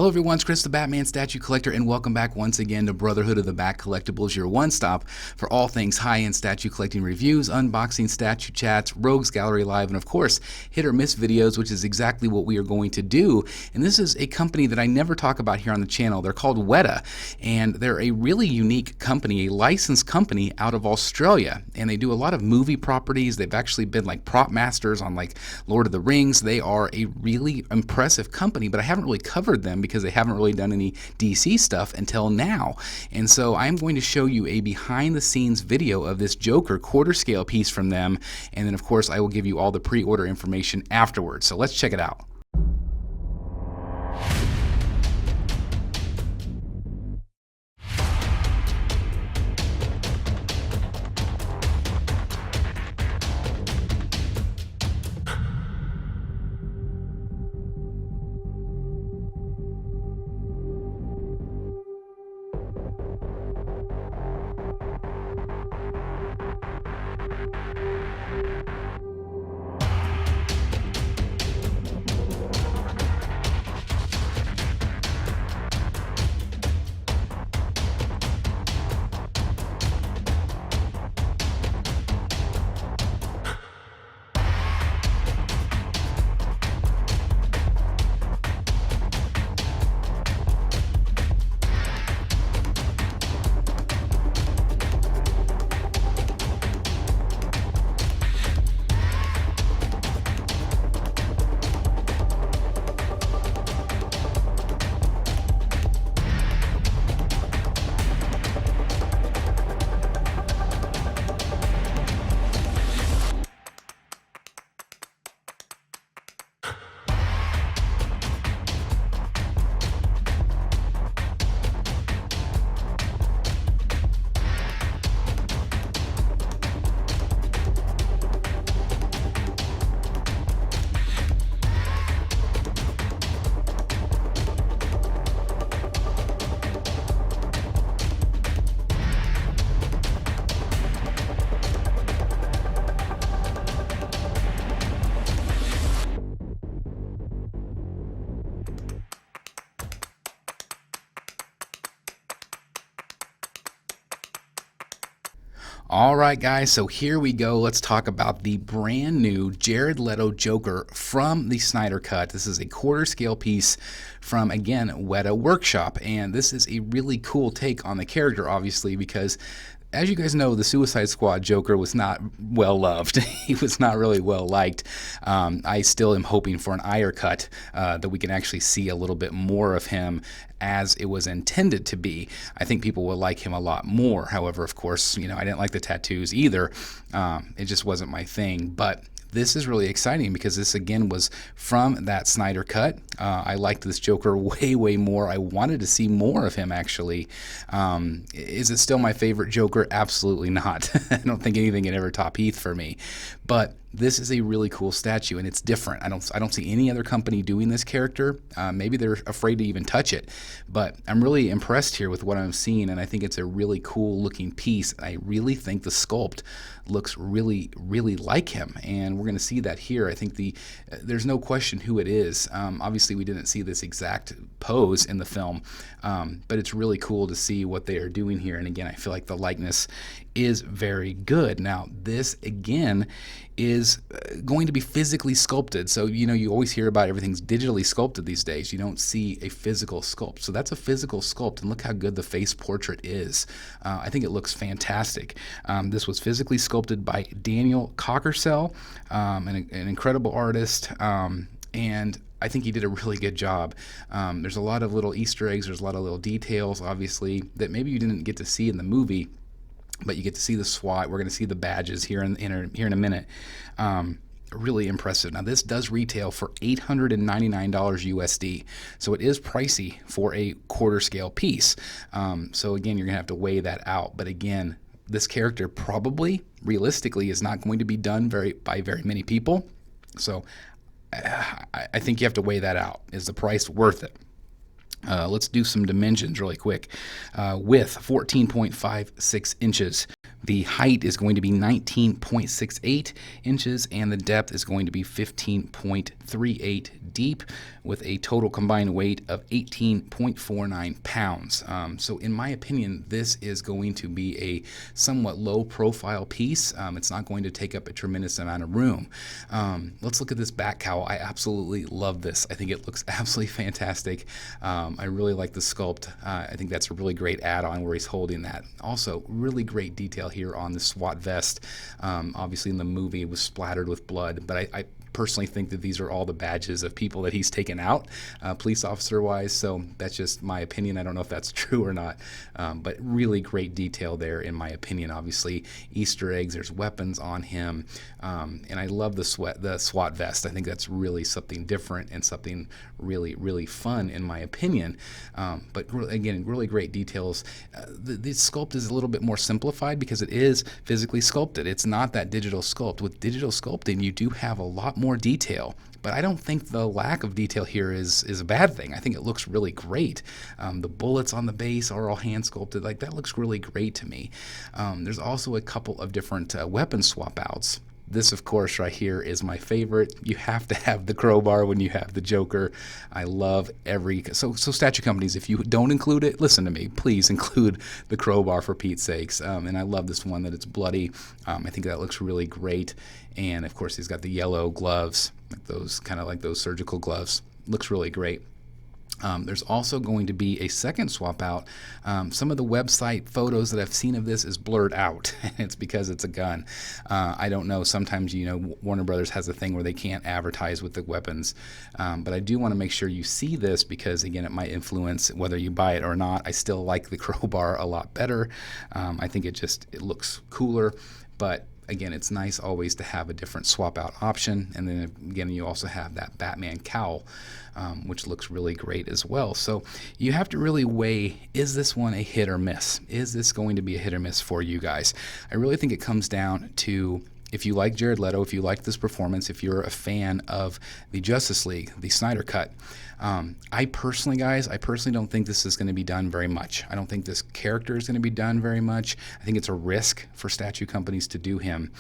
Hello everyone, it's Chris the Batman Statue Collector, and welcome back once again to Brotherhood of the Bat Collectibles, your one-stop for all things high-end statue collecting reviews, unboxing, statue chats, Rogues Gallery Live, and of course, hit or miss videos, which is exactly what we are going to do. And this is a company that I never talk about here on the channel. They're called Weta, and they're a really unique company, a licensed company out of Australia, and they do a lot of movie properties. They've actually been like prop masters on like Lord of the Rings. They are a really impressive company, but I haven't really covered them because they haven't really done any DC stuff until now. And so I'm going to show you a behind the scenes video of this Joker quarter scale piece from them, and then of course I will give you all the pre-order information afterwards. So let's check it out. Alright guys, so here we go. Let's talk about the brand new Jared Leto Joker from the Snyder Cut. This is a quarter scale piece from, again, Weta Workshop, and this is a really cool take on the character, obviously, because as you guys know, the Suicide Squad Joker was not well loved. He was not really well liked. I still am hoping for an Ayer cut that we can actually see a little bit more of him as it was intended to be. I think people will like him a lot more. However, of course, you know, I didn't like the tattoos either. It just wasn't my thing. But this is really exciting because this again was from that Snyder Cut. I liked this Joker way more. I wanted to see more of him actually. Is it still my favorite Joker? Absolutely not. I don't think anything can ever top Heath for me. But this is a really cool statue, and it's different. I don't see any other company doing this character. Maybe they're afraid to even touch it, but I'm really impressed here with what I'm seeing, and I think it's a really cool looking piece. I really think the sculpt looks really like him, and we're going to see that here. I think there's no question who it is. Obviously, we didn't see this exact pose in the film, but it's really cool to see what they are doing here. And again, I feel like the likeness is very good. Now, this again is going to be physically sculpted. So, you know, you always hear about everything's digitally sculpted these days. You don't see a physical sculpt. So that's a physical sculpt, and look how good the face portrait is. I think it looks fantastic. This was physically sculpted by Daniel Cockersell, an incredible artist, and I think he did a really good job. There's a lot of little Easter eggs, there's a lot of little details, obviously, that maybe you didn't get to see in the movie, but you get to see the SWAT. We're going to see the badges here in a minute. Really impressive. Now, this does retail for $899 USD, so it is pricey for a quarter scale piece. So again, you're going to have to weigh that out. But again, this character probably, realistically, is not going to be done by very many people. So I think you have to weigh that out. Is the price worth it? Let's do some dimensions really quick. Width 14.56 inches. The height is going to be 19.68 inches, and the depth is going to be 15.38 deep, with a total combined weight of 18.49 pounds. So in my opinion, this is going to be a somewhat low profile piece. It's not going to take up a tremendous amount of room. Let's look at this back cowl. I absolutely love this. I think it looks absolutely fantastic. I really like the sculpt. I think that's a really great add-on where he's holding that. Also, really great detail here on the SWAT vest. Obviously in the movie it was splattered with blood, but I personally think that these are all the badges of people that he's taken out, police officer wise. So that's just my opinion. I don't know if that's true or not, but really great detail there in my opinion. Obviously Easter eggs, there's weapons on him, and I love the SWAT vest. I think that's really something different and something really fun in my opinion. But again, really great details. The sculpt is a little bit more simplified because it is physically sculpted. It's not that digital sculpt. With digital sculpting, you do have a lot more detail, but I don't think the lack of detail here is a bad thing. I think it looks really great. The bullets on the base are all hand sculpted. Like, that looks really great to me. There's also a couple of different weapon swap outs. This, of course, right here is my favorite. You have to have the crowbar when you have the Joker. I love so statue companies, if you don't include it, listen to me, please include the crowbar for Pete's sakes. And I love this one that it's bloody. I think that looks really great. And of course, he's got the yellow gloves, like those kind of like those surgical gloves. Looks really great. There's also going to be a second swap out. Some of the website photos that I've seen of this is blurred out. It's because it's a gun. I don't know. Sometimes, Warner Brothers has a thing where they can't advertise with the weapons. But I do want to make sure you see this because, again, it might influence whether you buy it or not. I still like the crowbar a lot better. I think it looks cooler. But again, it's nice always to have a different swap out option. And then again, you also have that Batman cowl, which looks really great as well. So you have to really weigh, is this one a hit or miss? Is this going to be a hit or miss for you guys? I really think it comes down to, if you like Jared Leto, if you like this performance, if you're a fan of the Justice League, the Snyder Cut, I personally don't think this is going to be done very much. I don't think this character is going to be done very much. I think it's a risk for statue companies to do him.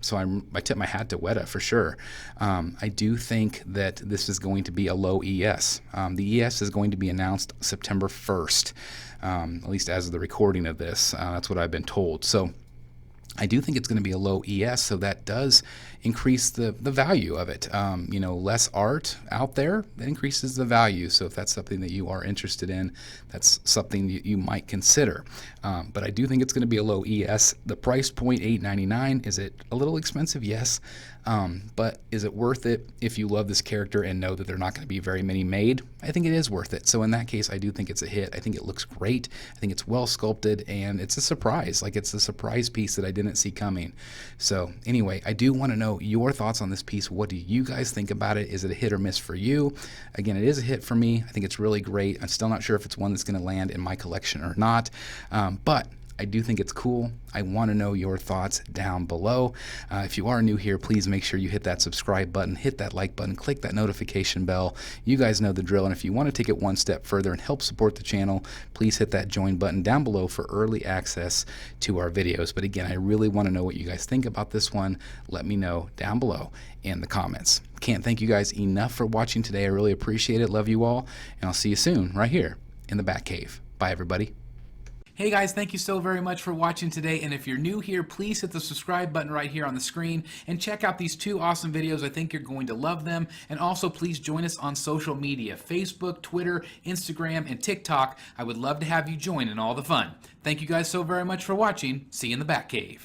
So I tip my hat to Weta for sure. I do think that this is going to be a low ES. The ES is going to be announced September 1st, at least as of the recording of this. That's what I've been told. So I do think it's going to be a low ES, so that does increase the value of it. Less art out there, that increases the value. So if that's something that you are interested in, that's something you might consider. But I do think it's going to be a low ES. The price point, $8.99, is it a little expensive? Yes. But is it worth it if you love this character and know that there are not going to be very many made? I think it is worth it. So in that case, I do think it's a hit. I think it looks great. I think it's well sculpted, and it's a surprise. Like, it's a surprise piece that I didn't see coming. So anyway, I do want to know your thoughts on this piece. What do you guys think about it? Is it a hit or miss for you? Again, it is a hit for me. I think it's really great. I'm still not sure if it's one that's going to land in my collection or not. But I do think it's cool. I want to know your thoughts down below. If you are new here, please make sure you hit that subscribe button, hit that like button, click that notification bell. You guys know the drill. And if you want to take it one step further and help support the channel, please hit that join button down below for early access to our videos. But again, I really want to know what you guys think about this one. Let me know down below in the comments. Can't thank you guys enough for watching today. I really appreciate it. Love you all. And I'll see you soon right here in the Batcave. Bye, everybody. Hey guys, thank you so very much for watching today, and if you're new here, please hit the subscribe button right here on the screen and check out these two awesome videos. I think you're going to love them. And also please join us on social media, Facebook, Twitter, Instagram, and TikTok. I would love to have you join in all the fun. Thank you guys so very much for watching. See you in the Batcave.